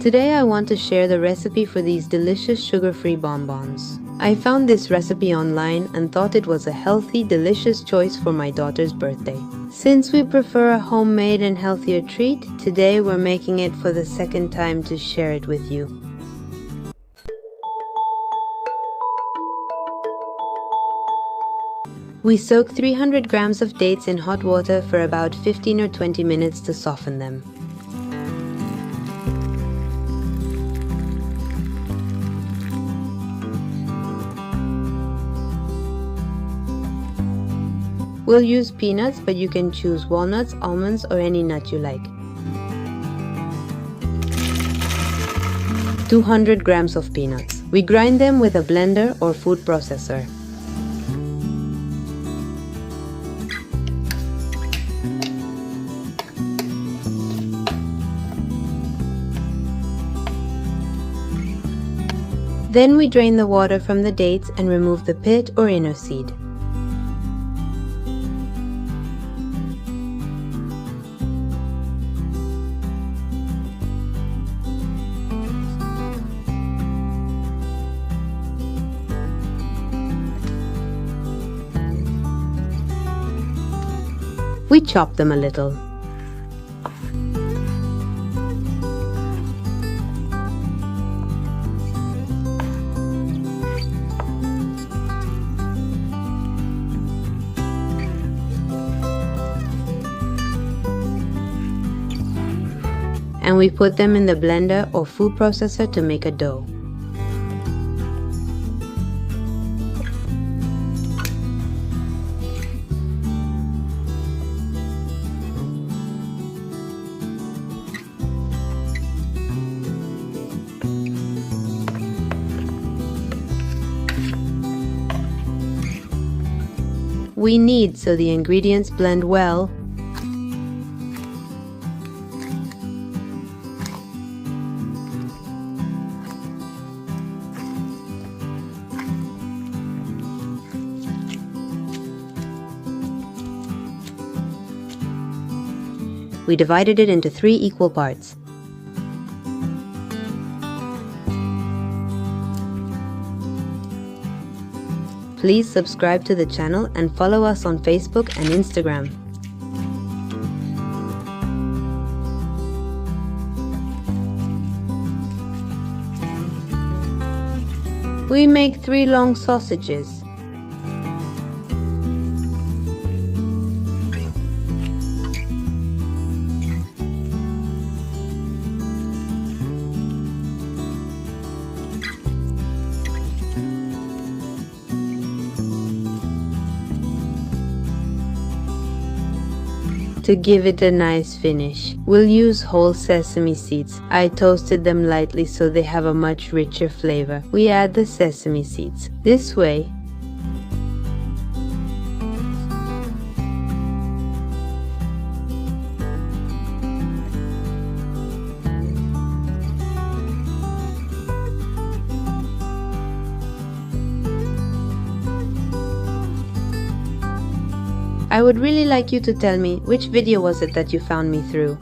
Today I want to share the recipe for these delicious sugar-free bonbons. I found this recipe online and thought it was a healthy, delicious choice for my daughter's birthday. Since we prefer a homemade and healthier treat, today we're making it for the second time to share it with you. We soak 300 grams of dates in hot water for about 15 or 20 minutes to soften them. We'll use peanuts, but you can choose walnuts, almonds, or any nut you like. 200 grams of peanuts. We grind them with a blender or food processor. Then we drain the water from the dates and remove the pit or inner seed. We chop them a little. And we put them in the blender or food processor to make a dough. We knead so the ingredients blend well. We divided it into 3 equal parts. Please subscribe to the channel and follow us on Facebook and Instagram. We make 3 long sausages. To give it a nice finish, we'll use whole sesame seeds. I toasted them lightly so they have a much richer flavor. We add the sesame seeds. This way, I would really like you to tell me which video was it that you found me through.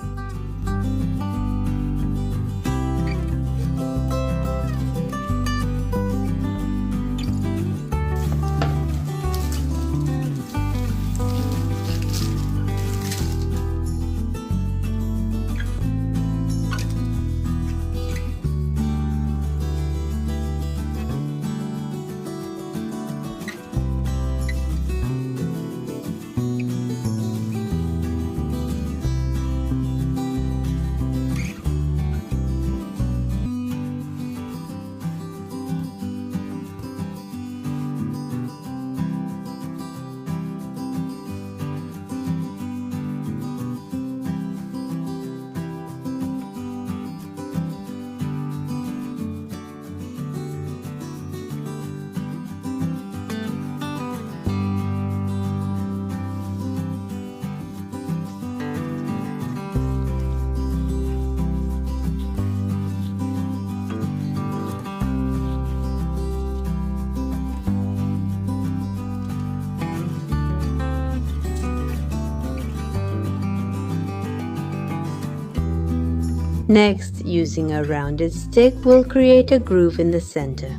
Next, using a rounded stick, we'll create a groove in the center.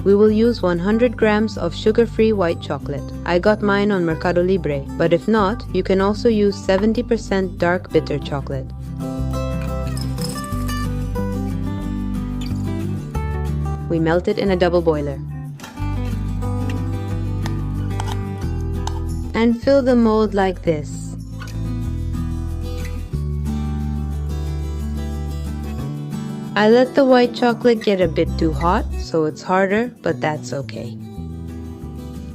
We will use 100 grams of sugar-free white chocolate. I got mine on Mercado Libre, but if not, you can also use 70% dark bitter chocolate. We melt it in a double boiler. And fill the mold like this. I let the white chocolate get a bit too hot, so it's harder, but that's okay.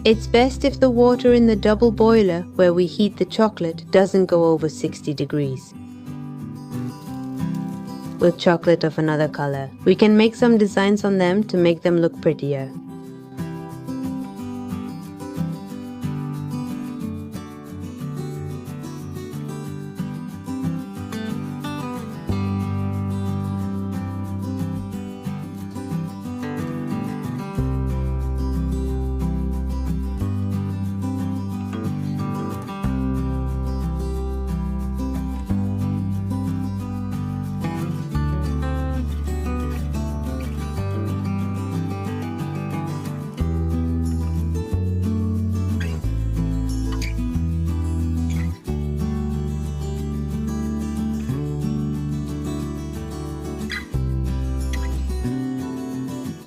It's best if the water in the double boiler where we heat the chocolate doesn't go over 60 degrees. With chocolate of another color, we can make some designs on them to make them look prettier.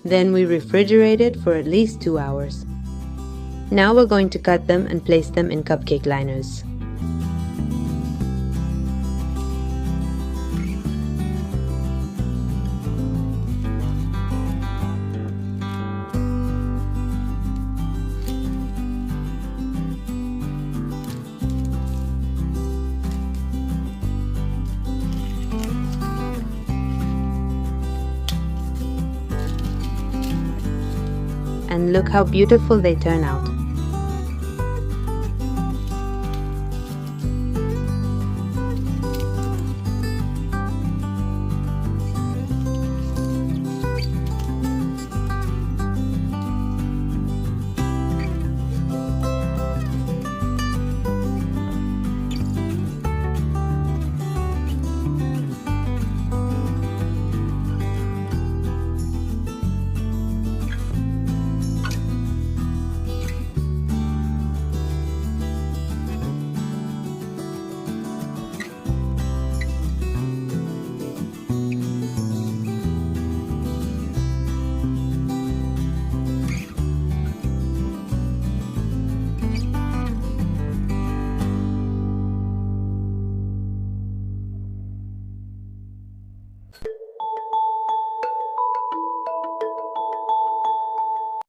Then we refrigerate it for at least 2 hours. Now we're going to cut them and place them in cupcake liners. And look how beautiful they turn out.